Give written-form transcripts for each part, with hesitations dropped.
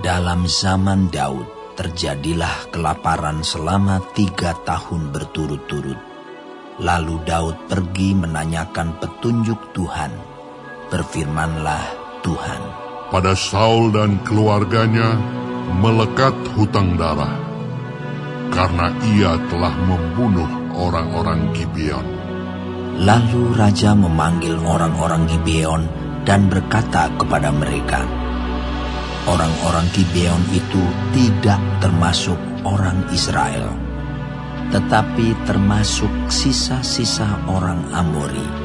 Dalam zaman Daud terjadilah kelaparan selama 3 tahun berturut-turut. Lalu Daud pergi menanyakan petunjuk Tuhan. Berfirmanlah Tuhan, pada Saul dan keluarganya melekat hutang darah, karena ia telah membunuh orang-orang Gibeon. Lalu raja memanggil orang-orang Gibeon dan berkata kepada mereka, orang-orang Gibeon itu tidak termasuk orang Israel, tetapi termasuk sisa-sisa orang Amori.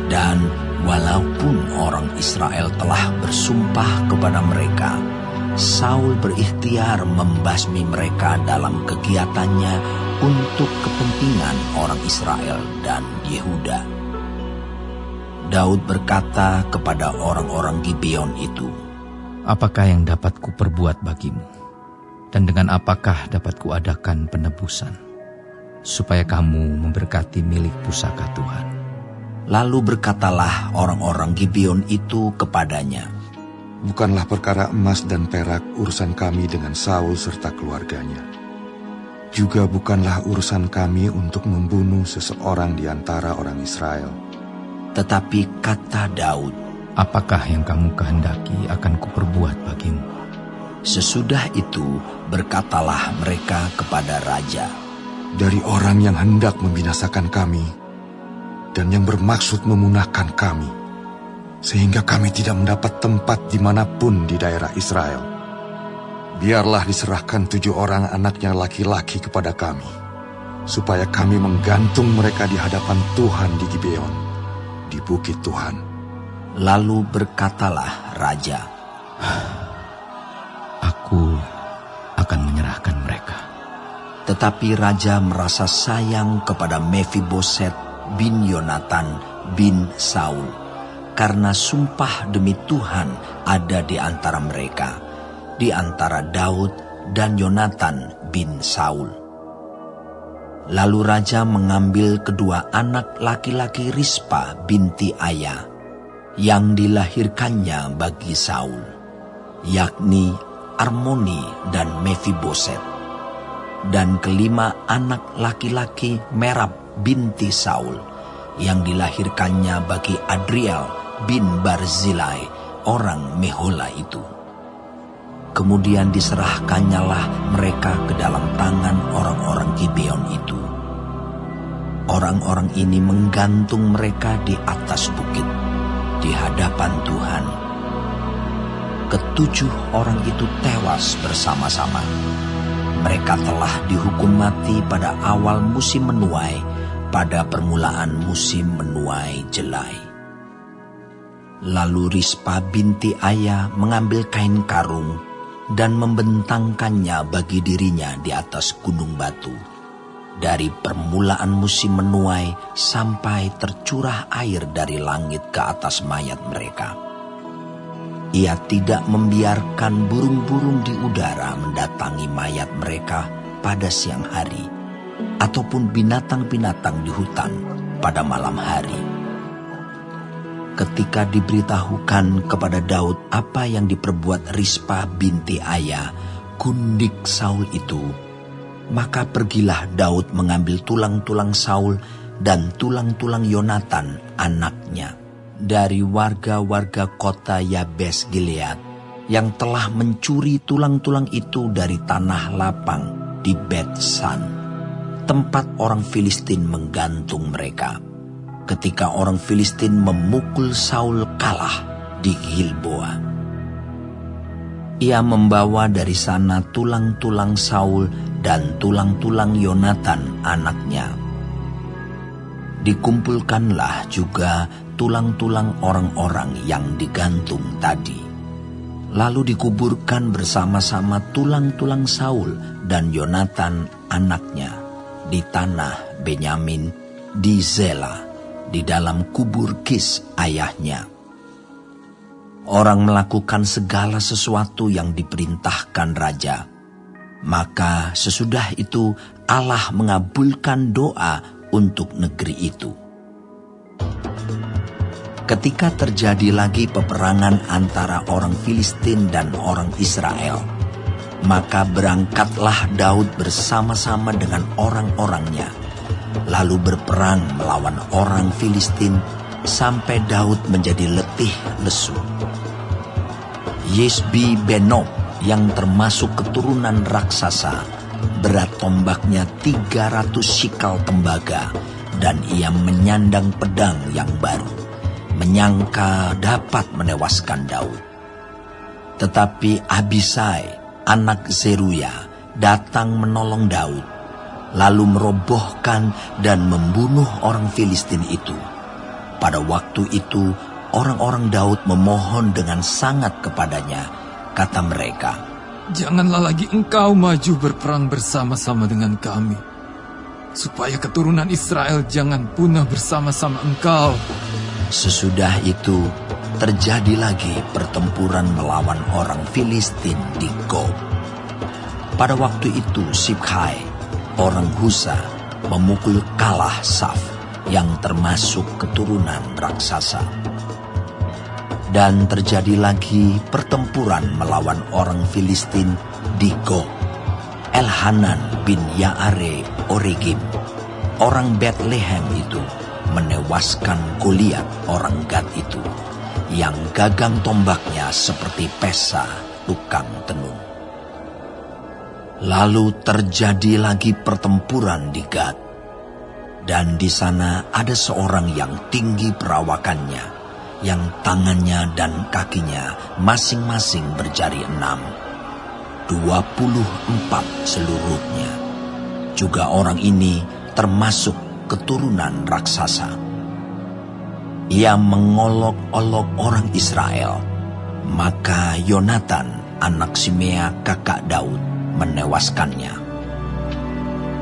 Dan walaupun orang Israel telah bersumpah kepada mereka, Saul berikhtiar membasmi mereka dalam kegiatannya untuk kepentingan orang Israel dan Yehuda. Daud berkata kepada orang-orang Gibeon itu, apakah yang dapat kuperbuat bagimu? Dan dengan apakah dapat kuadakan penebusan, supaya kamu memberkati milik pusaka Tuhan? Lalu berkatalah orang-orang Gibeon itu kepadanya, bukanlah perkara emas dan perak urusan kami dengan Saul serta keluarganya. Juga bukanlah urusan kami untuk membunuh seseorang di antara orang Israel. Tetapi kata Daud, apakah yang kamu kehendaki akan kuperbuat bagimu? Sesudah itu berkatalah mereka kepada raja, dari orang yang hendak membinasakan kami dan yang bermaksud memunahkan kami, sehingga kami tidak mendapat tempat dimanapun di daerah Israel. Biarlah diserahkan 7 orang anaknya laki-laki kepada kami, supaya kami menggantung mereka di hadapan Tuhan di Gibeon, di bukit Tuhan. Lalu berkatalah raja, aku akan menyerahkan mereka. Tetapi raja merasa sayang kepada Mephiboset bin Yonatan bin Saul, karena sumpah demi Tuhan ada di antara mereka, di antara Daud dan Yonatan bin Saul. Lalu raja mengambil kedua anak laki-laki Rispa binti Aya, yang dilahirkannya bagi Saul, yakni Armoni dan Mephiboset, dan kelima anak laki-laki Merab binti Saul, yang dilahirkannya bagi Adriel bin Barzilai, orang Mehola itu. Kemudian diserahkannyalah mereka ke dalam tangan orang-orang Gibeon itu. Orang-orang ini menggantung mereka di atas bukit, di hadapan Tuhan. Ketujuh orang itu tewas bersama-sama. Mereka telah dihukum mati pada awal musim menuai, pada permulaan musim menuai jelai. Lalu Rispa binti Aya mengambil kain karung dan membentangkannya bagi dirinya di atas gunung batu, dari permulaan musim menuai sampai tercurah air dari langit ke atas mayat mereka. Ia tidak membiarkan burung-burung di udara mendatangi mayat mereka pada siang hari, ataupun binatang-binatang di hutan pada malam hari. Ketika diberitahukan kepada Daud apa yang diperbuat Rispa binti Aya, gundik Saul itu, maka pergilah Daud mengambil tulang-tulang Saul dan tulang-tulang Yonatan anaknya dari warga-warga kota Yabes Gilead, yang telah mencuri tulang-tulang itu dari tanah lapang di Bet-San, tempat orang Filistin menggantung mereka, ketika orang Filistin memukul Saul kalah di Gilboa. Ia membawa dari sana tulang-tulang Saul dan tulang-tulang Yonatan anaknya. Dikumpulkanlah juga tulang-tulang orang-orang yang digantung tadi. Lalu dikuburkan bersama-sama tulang-tulang Saul dan Yonatan anaknya di tanah Benyamin di Zela, di dalam kubur Kis ayahnya. Orang melakukan segala sesuatu yang diperintahkan raja. Maka sesudah itu Allah mengabulkan doa untuk negeri itu. Ketika terjadi lagi peperangan antara orang Filistin dan orang Israel, maka berangkatlah Daud bersama-sama dengan orang-orangnya, lalu berperang melawan orang Filistin sampai Daud menjadi letih lesu. Yisbi Benob yang termasuk keturunan raksasa, berat tombaknya 300 shikal tembaga, dan ia menyandang pedang yang baru, menyangka dapat menewaskan Daud. Tetapi Abisai, anak Zeruya, datang menolong Daud, lalu merobohkan dan membunuh orang Filistin itu. Pada waktu itu, orang-orang Daud memohon dengan sangat kepadanya. Kata mereka, "Janganlah lagi engkau maju berperang bersama-sama dengan kami, supaya keturunan Israel jangan punah bersama-sama engkau." Sesudah itu, terjadi lagi pertempuran melawan orang Filistin di Gob. Pada waktu itu Sibhai, orang Husa, memukul kalah Saf, yang termasuk keturunan raksasa. Dan terjadi lagi pertempuran melawan orang Filistin di Gob. Elhanan bin Yaare Oregim, orang Bethlehem itu, menewaskan Goliat orang Gad itu, yang gagang tombaknya seperti pesa tukang tenun. Lalu terjadi lagi pertempuran di Gad, dan di sana ada seorang yang tinggi perawakannya, yang tangannya dan kakinya masing-masing berjari 6, 24 seluruhnya. Juga orang ini termasuk keturunan raksasa. Ia mengolok-olok orang Israel, maka Yonatan, anak Simea kakak Daud, menewaskannya.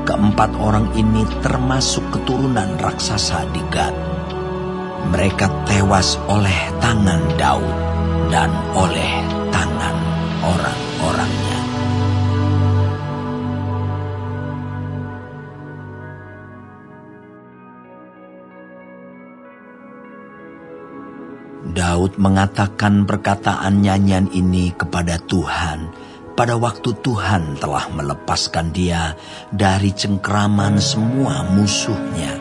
Keempat orang ini termasuk keturunan raksasa di Gad. Mereka tewas oleh tangan Daud dan oleh tangan orang-orangnya. Daud mengatakan perkataan nyanyian ini kepada Tuhan pada waktu Tuhan telah melepaskan dia dari cengkraman semua musuhnya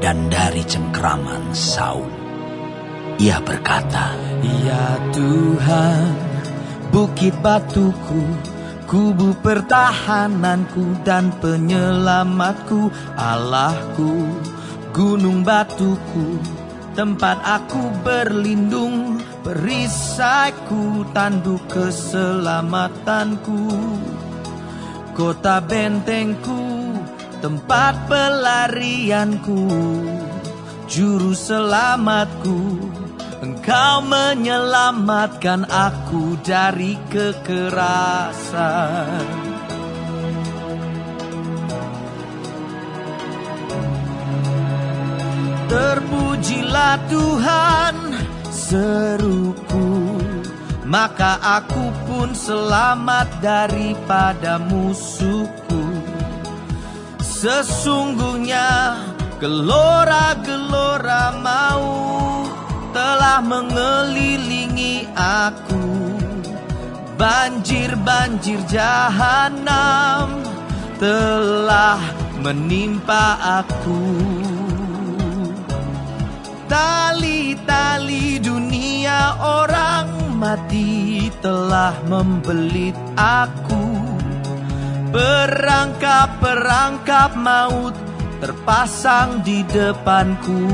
dan dari cengkraman Saul. Ia berkata, "Ya Tuhan, bukit batuku, kubu pertahananku dan penyelamatku, Allahku, gunung batuku, tempat aku berlindung, perisaiku, tanduk keselamatanku, kota bentengku, tempat pelarianku, juru selamatku. Engkau menyelamatkan aku dari kekerasan. Terpujilah Tuhan, seruku, maka aku pun selamat daripada musuhku. Sesungguhnya gelora-gelora maut telah mengelilingi aku, banjir-banjir jahanam telah menimpa aku. Tali-tali dunia orang mati telah membelit aku, perangkap-perangkap maut terpasang di depanku.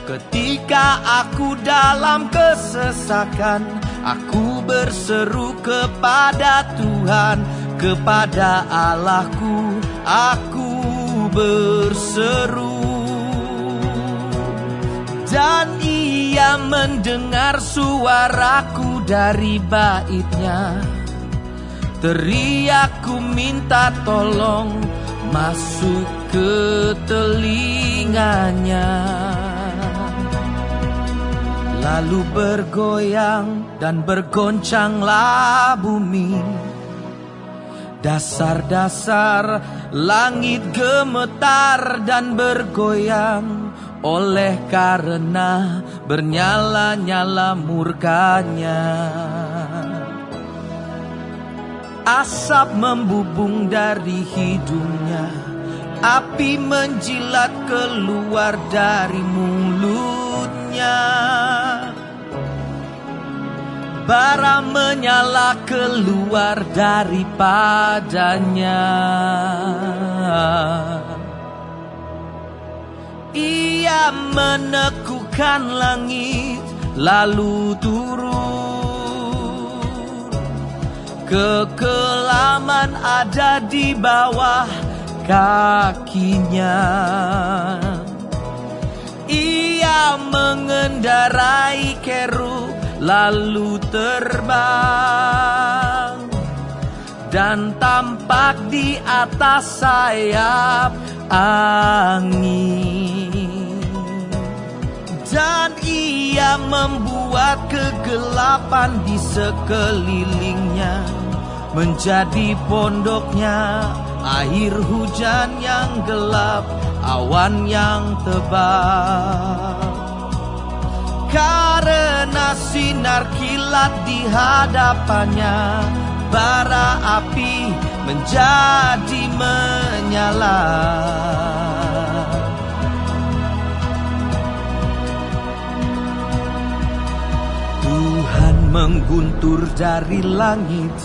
Ketika aku dalam kesesakan, aku berseru kepada Tuhan, kepada Allahku, aku berseru. Dan ia mendengar suaraku dari baitnya. Teriakku minta tolong masuk ke telinganya. Lalu bergoyang dan bergoncanglah bumi. Dasar-dasar langit gemetar dan bergoyang. oleh karena bernyala-nyala murkanya. Asap membubung dari hidungnya, api menjilat keluar dari mulutnya. Bara menyala keluar daripadanya. Ia menekukan langit lalu turun. Kekelaman ada di bawah kakinya. Ia mengendarai kerub lalu terbang dan tampak di atas sayap angin. Dan ia membuat kegelapan di sekelilingnya menjadi pondoknya, air hujan yang gelap, awan yang tebal. Karena sinar kilat di hadapannya, bara api menjadi menyala. Tuhan mengguntur dari langit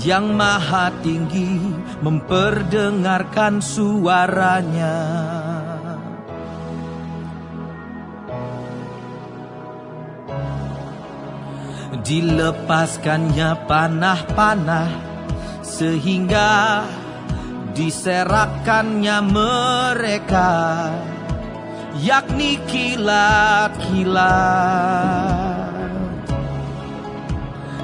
yang maha tinggi, memperdengarkan suaranya. Dilepaskannya panah-panah sehingga diserakannya mereka, yakni kilat-kilat,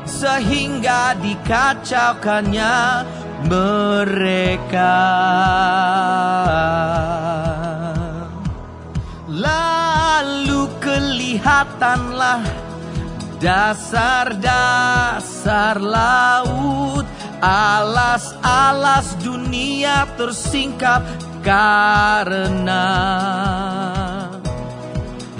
sehingga dikacaukannya mereka. Lalu kelihatanlah dasar-dasar laut, alas-alas dunia tersingkap karena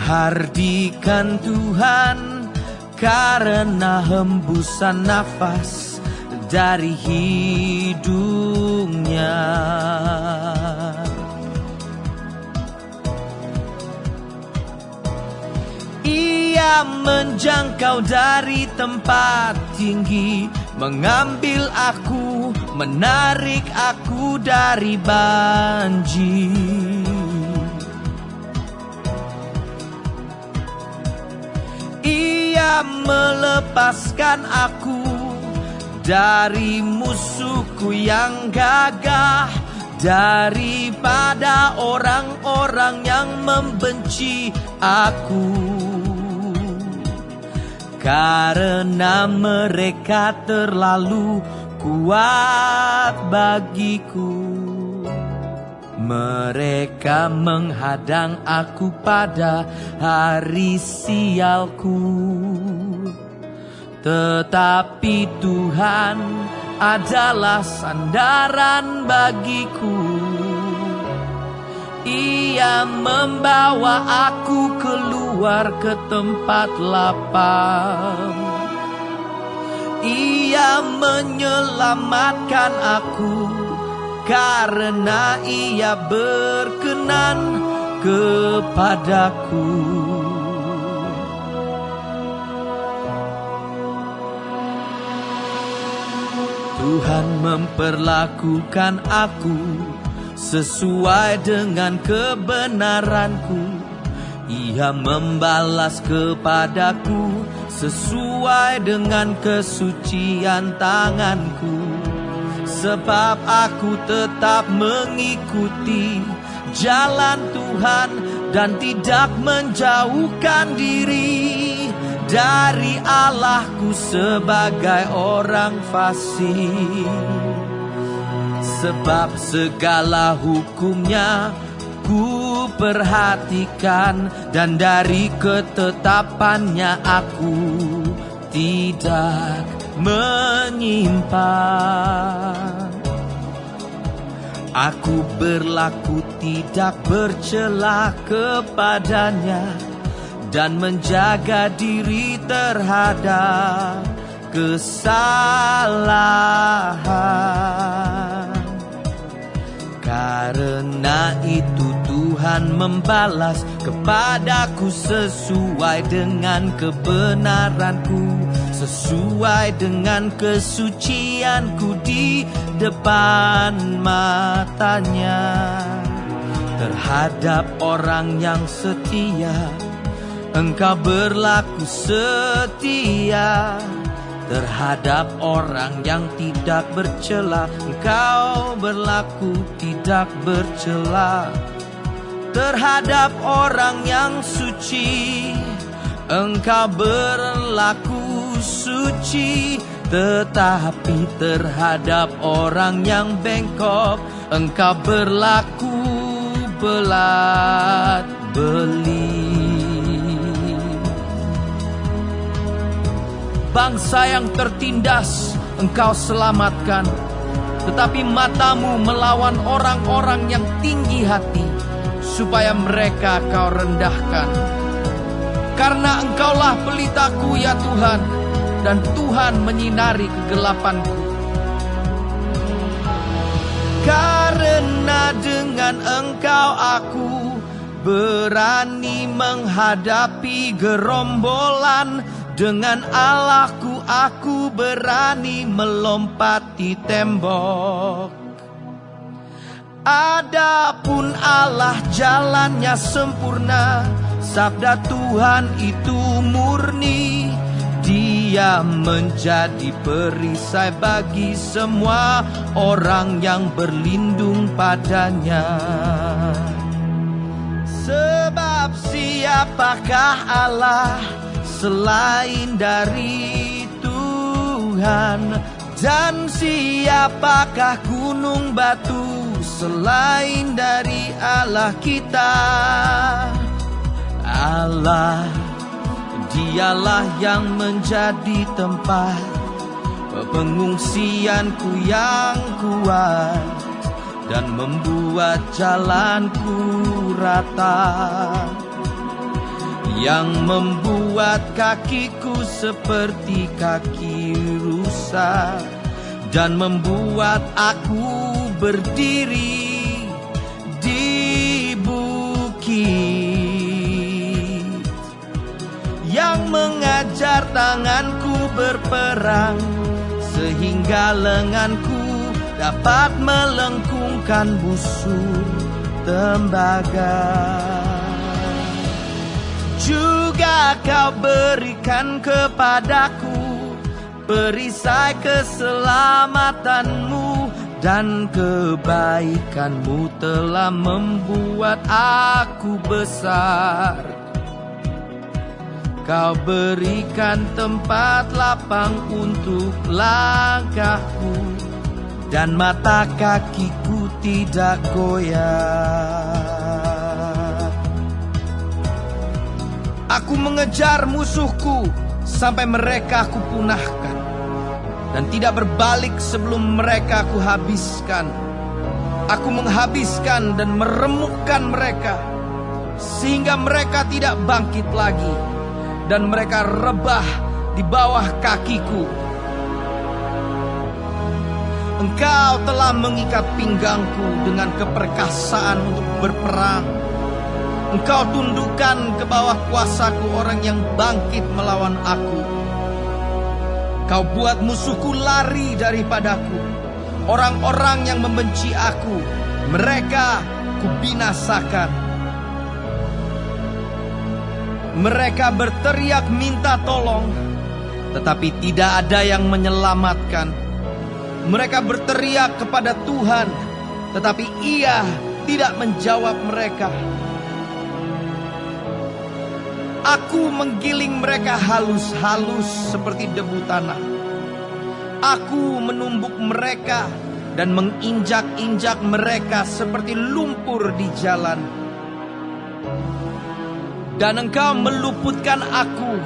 hardikan Tuhan, karena hembusan nafas dari hidungnya. Ia menjangkau dari tempat tinggi, mengambil aku, menarik aku dari banjir. Ia melepaskan aku dari musuhku yang gagah, daripada orang-orang yang membenci aku. Karena mereka terlalu kuat bagiku, mereka menghadang aku pada hari sialku. Tetapi Tuhan adalah sandaran bagiku. Ia membawa aku keluar ke tempat lapang. Ia menyelamatkan aku, karena Ia berkenan kepadaku. Tuhan memperlakukan aku sesuai dengan kebenaranku. Ia membalas kepadaku sesuai dengan kesucian tanganku. Sebab aku tetap mengikuti jalan Tuhan dan tidak menjauhkan diri dari Allahku sebagai orang fasik. Sebab segala hukumnya ku perhatikan, dan dari ketetapannya aku tidak menyimpang. Aku berlaku tidak bercela kepadanya dan menjaga diri terhadap kesalahan. Karena itu Tuhan membalas kepadaku sesuai dengan kebenaranku, sesuai dengan kesucianku di depan matanya. Terhadap orang yang setia, Engkau berlaku setia. Terhadap orang yang tidak bercela, Engkau berlaku tidak bercela. Terhadap orang yang suci, Engkau berlaku suci. Tetapi terhadap orang yang bengkok, Engkau berlaku belat beli. Bangsa yang tertindas Engkau selamatkan, tetapi matamu melawan orang-orang yang tinggi hati, supaya mereka Kau rendahkan. Karena Engkaulah pelitaku ya Tuhan, dan Tuhan menyinari kegelapanku. Karena dengan Engkau aku berani menghadapi gerombolan. Dengan Allahku aku berani melompati tembok. Adapun Allah jalannya sempurna, sabda Tuhan itu murni. Dia menjadi perisai bagi semua orang yang berlindung padanya. Sebab siapakah Allah selain dari Tuhan, dan siapakah gunung batu selain dari Allah kita? Allah, Dialah yang menjadi tempat pengungsianku yang kuat, dan membuat jalanku rata, yang membuat kakiku seperti kaki rusa, dan membuat aku berdiri di bukit, yang mengajar tanganku berperang, sehingga lenganku dapat melengkungkan busur tembaga. Juga Kau berikan kepadaku perisai keselamatanmu, dan kebaikanmu telah membuat aku besar. Kau berikan tempat lapang untuk langkahku, dan mata kakiku tidak goyah. Aku mengejar musuhku sampai mereka aku punahkan, dan tidak berbalik sebelum mereka aku habiskan. Aku menghabiskan dan meremukkan mereka, sehingga mereka tidak bangkit lagi, dan mereka rebah di bawah kakiku. Engkau telah mengikat pinggangku dengan keperkasaan untuk berperang. Engkau tundukkan ke bawah kuasaku orang yang bangkit melawan aku. Kau buat musuhku lari daripadaku. Orang-orang yang membenci aku, mereka kubinasakan. Mereka berteriak minta tolong, tetapi tidak ada yang menyelamatkan. Mereka berteriak kepada Tuhan, tetapi Ia tidak menjawab mereka. Aku menggiling mereka halus-halus seperti debu tanah. Aku menumbuk mereka dan menginjak-injak mereka seperti lumpur di jalan. Dan Engkau meluputkan aku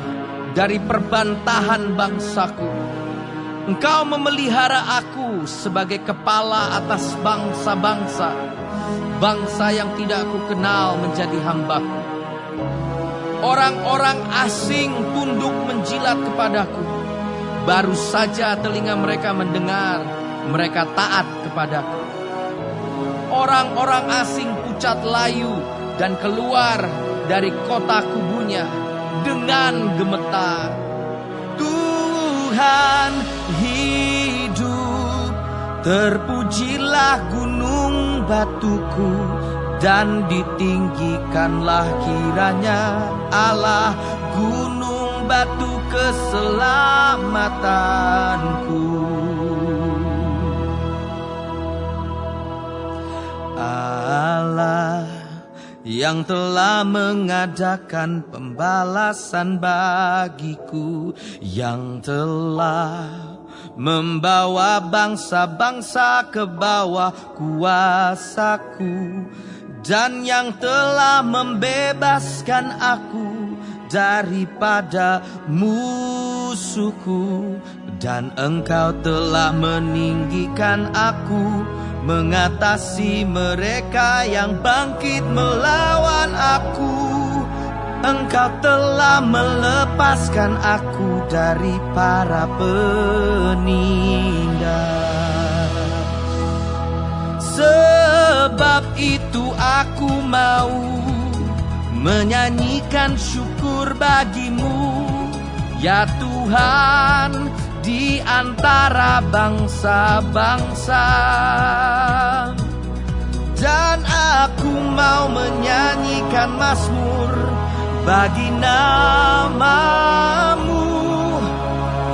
dari perbantahan bangsaku, Engkau memelihara aku sebagai kepala atas bangsa-bangsa. Bangsa yang tidak aku kenal menjadi hamba-Ku. Orang-orang asing tunduk menjilat kepadaku. Baru saja telinga mereka mendengar, mereka taat kepadaku. Orang-orang asing pucat layu dan keluar dari kota kubunya dengan gemetar. Tuhan hidup, terpujilah gunung batuku, dan ditinggikanlah kiranya Allah, gunung batu keselamatanku. Allah yang telah mengadakan pembalasan bagiku, yang telah membawa bangsa-bangsa ke bawah kuasaku, dan yang telah membebaskan aku daripada musuhku. Dan Engkau telah meninggikan aku mengatasi mereka yang bangkit melawan aku. Engkau telah melepaskan aku dari para penindas. Sebab itu aku mau menyanyikan syukur bagimu, ya Tuhan, di antara bangsa-bangsa. Dan aku mau menyanyikan mazmur bagi nama-Mu.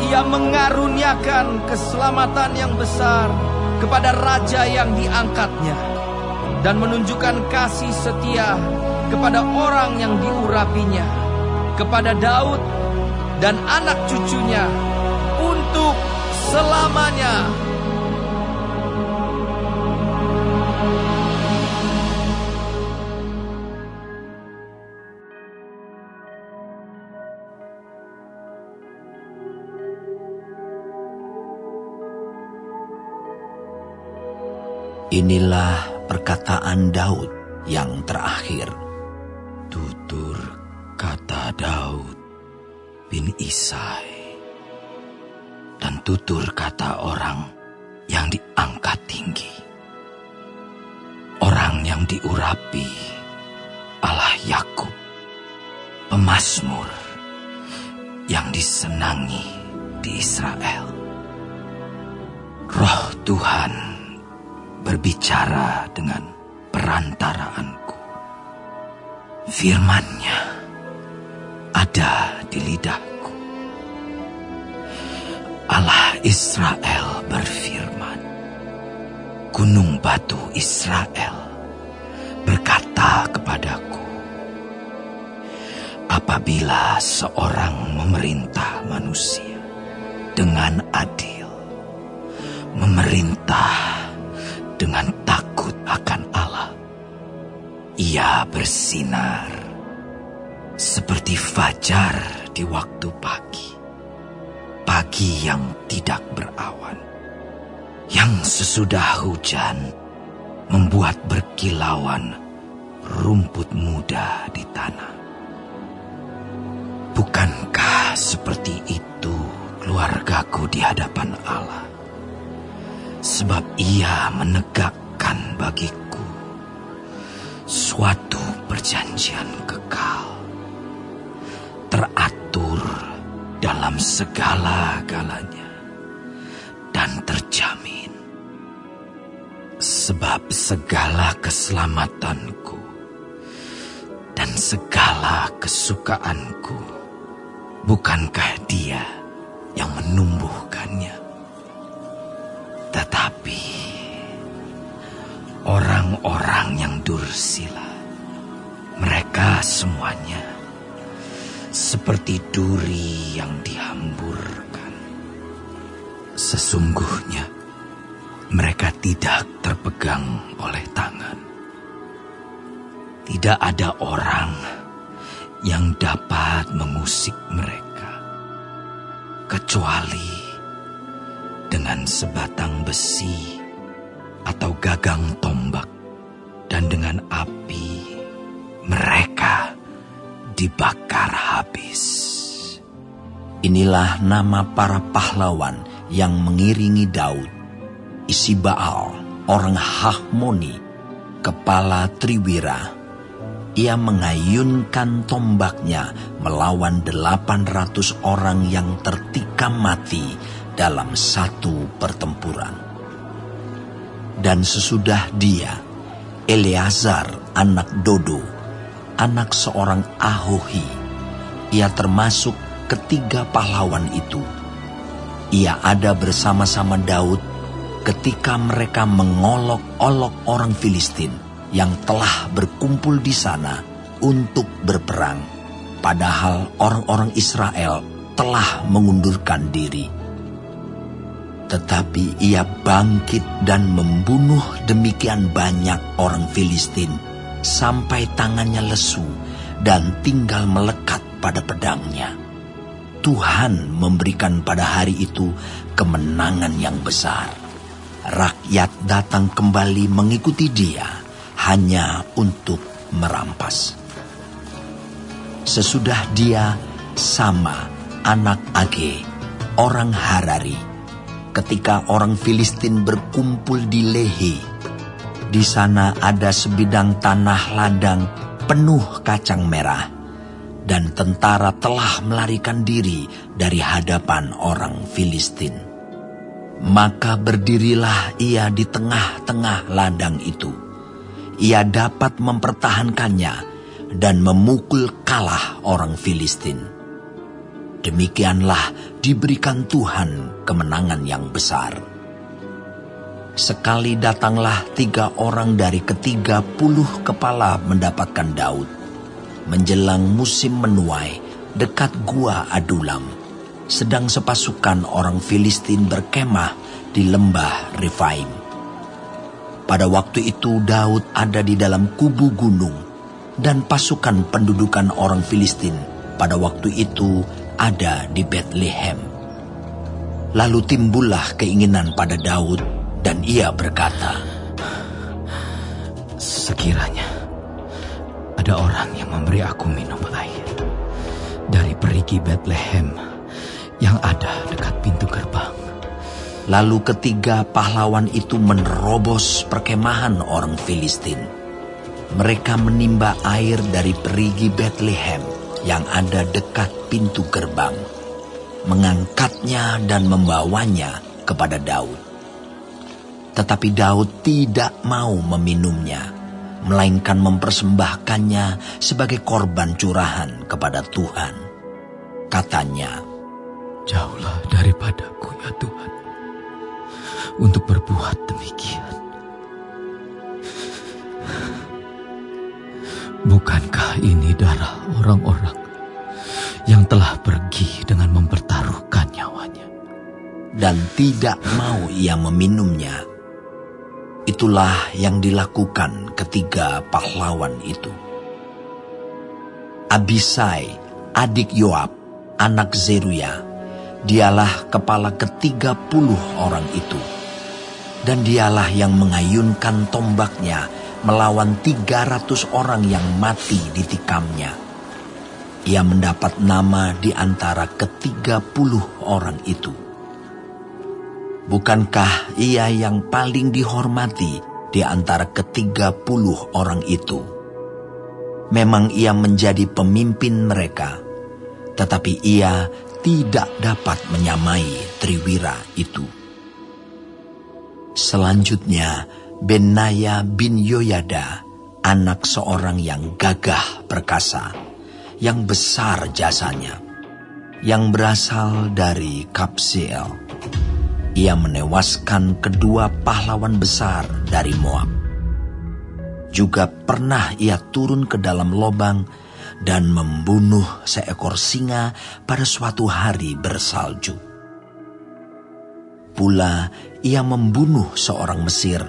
Ia mengaruniakan keselamatan yang besar kepada raja yang diangkatnya, dan menunjukkan kasih setia kepada orang yang diurapinya, kepada Daud dan anak cucunya untuk selamanya. Inilah perkataan Daud yang terakhir. Tutur kata Daud bin Isai, dan tutur kata orang yang diangkat tinggi, orang yang diurapi Allah Yakub, pemazmur yang disenangi di Israel. Roh Tuhan berbicara dengan perantaraanku. Firman-Nya ada di lidahku. Allah Israel berfirman, gunung batu Israel berkata kepadaku, apabila seorang memerintah manusia dengan adil, memerintah dengan takut akan Allah, ia bersinar seperti fajar di waktu pagi, pagi yang tidak berawan, yang sesudah hujan membuat berkilauan rumput muda di tanah. Bukankah seperti itu keluargaku di hadapan Allah? Sebab ia menegakkan bagiku suatu perjanjian kekal, teratur dalam segala-galanya dan terjamin. Sebab segala keselamatanku dan segala kesukaanku, bukankah Dia yang menumbuhkannya? Tetapi orang-orang yang dursila, mereka semuanya seperti duri yang dihamburkan. Sesungguhnya mereka tidak terpegang oleh tangan. Tidak ada orang yang dapat mengusik mereka, kecuali dengan sebatang besi atau gagang tombak, dan dengan api mereka dibakar habis. Inilah nama para pahlawan yang mengiringi Daud. Isibaal, orang Hahmoni, kepala Triwira. Ia mengayunkan tombaknya melawan 800 orang yang tertikam mati dalam satu pertempuran. Dan sesudah dia, Eleazar anak Dodo, anak seorang Ahohi. Ia termasuk ketiga pahlawan itu. Ia ada bersama-sama Daud ketika mereka mengolok-olok orang Filistin yang telah berkumpul di sana untuk berperang, padahal orang-orang Israel telah mengundurkan diri. Tetapi ia bangkit dan membunuh demikian banyak orang Filistin sampai tangannya lesu dan tinggal melekat pada pedangnya. Tuhan memberikan pada hari itu kemenangan yang besar. Rakyat datang kembali mengikuti dia hanya untuk merampas. Sesudah dia, Sama, anak Age, orang Harari, ketika orang Filistin berkumpul di Lehi. Di sana ada sebidang tanah ladang penuh kacang merah, dan tentara telah melarikan diri dari hadapan orang Filistin. Maka berdirilah ia di tengah-tengah ladang itu. Ia dapat mempertahankannya dan memukul kalah orang Filistin. Demikianlah diberikan Tuhan kemenangan yang besar. Sekali datanglah 3 orang dari ke-30 kepala mendapatkan Daud, menjelang musim menuai dekat gua Adulam, sedang sepasukan orang Filistin berkemah di lembah Refaim. Pada waktu itu Daud ada di dalam kubu gunung, dan pasukan pendudukan orang Filistin pada waktu itu ada di Betlehem. Lalu timbullah keinginan pada Daud, dan ia berkata, sekiranya ada orang yang memberi aku minum air dari perigi Betlehem yang ada dekat pintu gerbang. Lalu ketiga pahlawan itu menerobos perkemahan orang Filistin. Mereka menimba air dari perigi Betlehem yang ada dekat pintu gerbang, mengangkatnya dan membawanya kepada Daud. Tetapi Daud tidak mau meminumnya, melainkan mempersembahkannya sebagai korban curahan kepada Tuhan. Katanya, "Jauhlah daripadaku ya Tuhan, untuk berbuat demikian. Bukankah ini darah orang-orang yang telah pergi dengan mempertaruhkan nyawanya?" Dan tidak mau ia meminumnya. Itulah yang dilakukan ketiga pahlawan itu. Abisai, adik Yoab, anak Zeruya, dialah kepala ke-30 orang itu. Dan dialah yang mengayunkan tombaknya melawan 300 orang yang mati ditikamnya. Ia mendapat nama di antara ke-30 orang itu. Bukankah ia yang paling dihormati di antara ke-30 orang itu? Memang ia menjadi pemimpin mereka, tetapi ia tidak dapat menyamai Triwira itu. Selanjutnya, Benaya bin Yoyada, anak seorang yang gagah perkasa, yang besar jasanya, yang berasal dari Kabseel. Ia menewaskan kedua pahlawan besar dari Moab. Juga pernah ia turun ke dalam lobang dan membunuh seekor singa pada suatu hari bersalju. Pula ia membunuh seorang Mesir,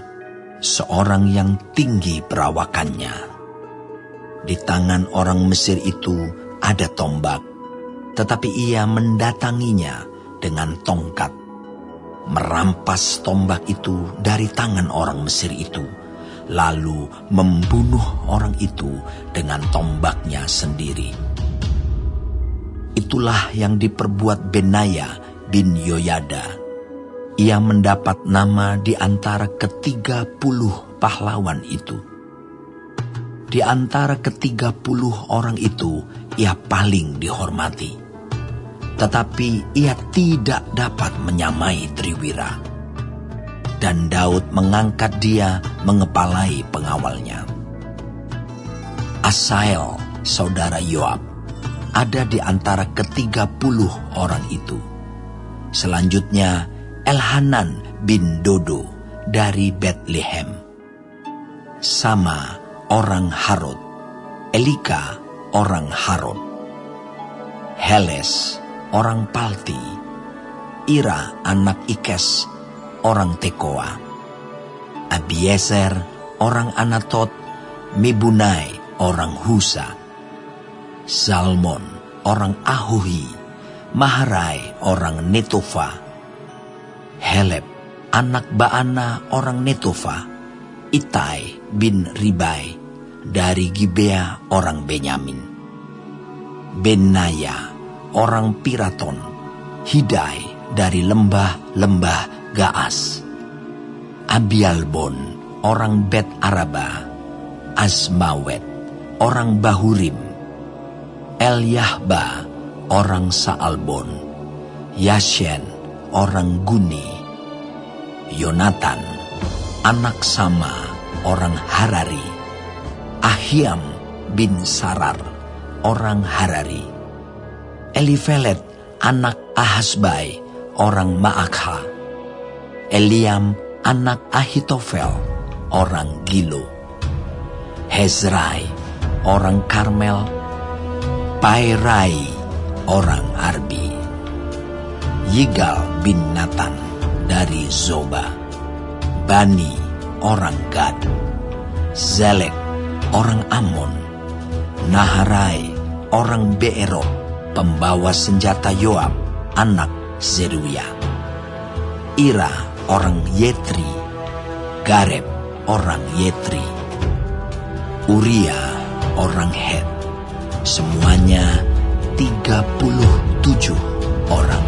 seorang yang tinggi perawakannya. Di tangan orang Mesir itu ada tombak, tetapi ia mendatanginya dengan tongkat. merampas tombak itu dari tangan orang Mesir itu, lalu membunuh orang itu dengan tombaknya sendiri. Itulah yang diperbuat Benaya bin Yoyada. Ia mendapat nama di antara ke-30 pahlawan itu. Di antara ke-30 orang itu, ia paling dihormati. Tetapi ia tidak dapat menyamai Triwira. Dan Daud mengangkat dia mengepalai pengawalnya. Asael, saudara Yoab, ada di antara ke-30 orang itu. Selanjutnya, Elhanan bin Dodo dari Bethlehem. Sama orang Harod. Elika orang Harod. Heles orang Palti. Ira anak Ikes orang Tekoa. Abiezer orang Anatot. Mibunai orang Husa. Zalmon orang Ahohi. Maharai orang Netofa. Heleb anak Baana orang Netofa. Itai bin Ribai dari Gibea orang Benyamin. Benaya orang Piraton. Hidai dari lembah-lembah Gaas. Abialbon orang Bet Araba. Asmawet orang Bahurim. Elyahba orang Saalbon. Yashen orang Guni. Yonatan anak Sama orang Harari. Ahiam bin Sarar orang Harari. Elifelet anak Ahasbai orang Maakha. Eliam anak Ahitofel orang Gilo. Hezrai orang Karmel. Pairai orang Arbi. Yigal bin Natan dari Zoba. Bani orang Gad. Zelek orang Amon. Naharai orang Beerot, pembawa senjata Yoab, anak Zeruya. Ira orang Yetri. Gareb orang Yetri. Uria orang Het. Semuanya 37 orang.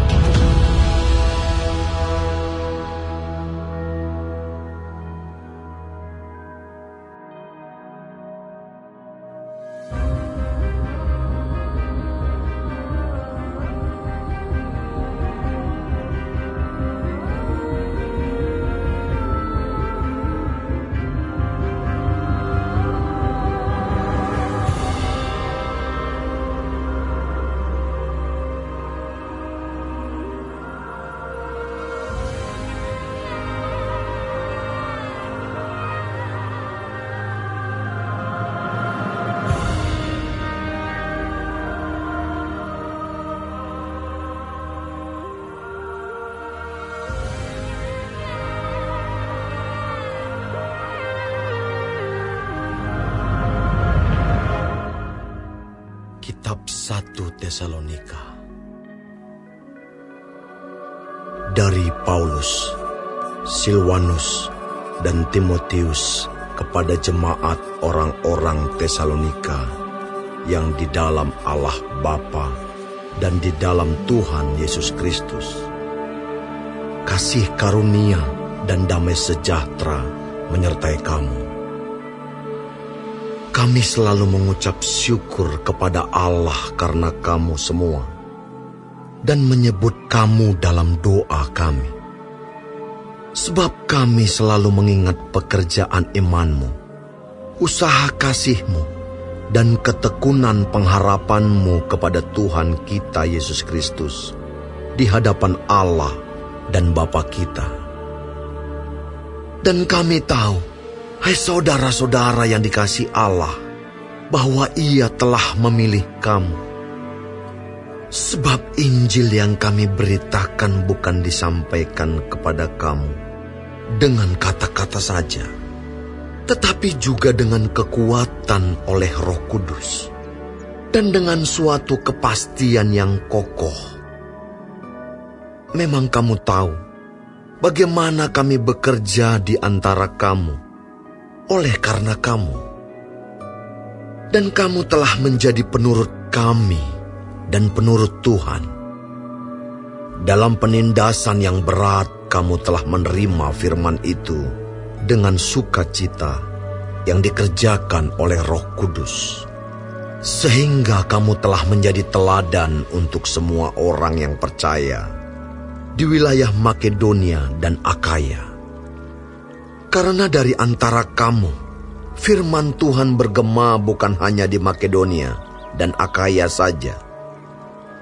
Kitab 1 Tesalonika. Dari Paulus, Silwanus, dan Timotius kepada jemaat orang-orang Tesalonika yang di dalam Allah Bapa dan di dalam Tuhan Yesus Kristus. Kasih karunia dan damai sejahtera menyertai kamu. Kami selalu mengucap syukur kepada Allah karena kamu semua, dan menyebut kamu dalam doa kami. Sebab kami selalu mengingat pekerjaan imanmu, usaha kasihmu, dan ketekunan pengharapanmu kepada Tuhan kita Yesus Kristus di hadapan Allah dan Bapa kita. Dan kami tahu, hai saudara-saudara yang dikasihi Allah, bahwa Ia telah memilih kamu. Sebab Injil yang kami beritakan bukan disampaikan kepada kamu dengan kata-kata saja, tetapi juga dengan kekuatan oleh Roh Kudus, dan dengan suatu kepastian yang kokoh. Memang kamu tahu bagaimana kami bekerja di antara kamu oleh karena kamu. Dan kamu telah menjadi penurut kami dan penurut Tuhan. Dalam penindasan yang berat, kamu telah menerima firman itu dengan sukacita yang dikerjakan oleh Roh Kudus, sehingga kamu telah menjadi teladan untuk semua orang yang percaya di wilayah Makedonia dan Akaya. Karena dari antara kamu, firman Tuhan bergema bukan hanya di Makedonia dan Akaya saja,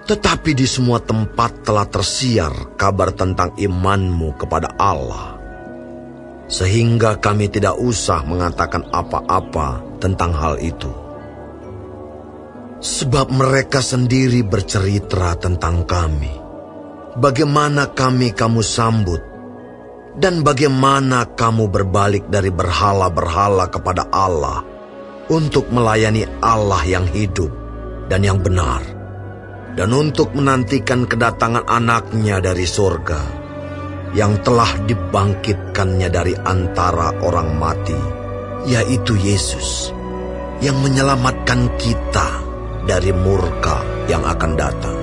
tetapi di semua tempat telah tersiar kabar tentang imanmu kepada Allah, sehingga kami tidak usah mengatakan apa-apa tentang hal itu. Sebab mereka sendiri bercerita tentang kami, bagaimana kamu sambut, dan bagaimana kamu berbalik dari berhala-berhala kepada Allah untuk melayani Allah yang hidup dan yang benar, dan untuk menantikan kedatangan anaknya dari surga, yang telah dibangkitkannya dari antara orang mati, yaitu Yesus, yang menyelamatkan kita dari murka yang akan datang.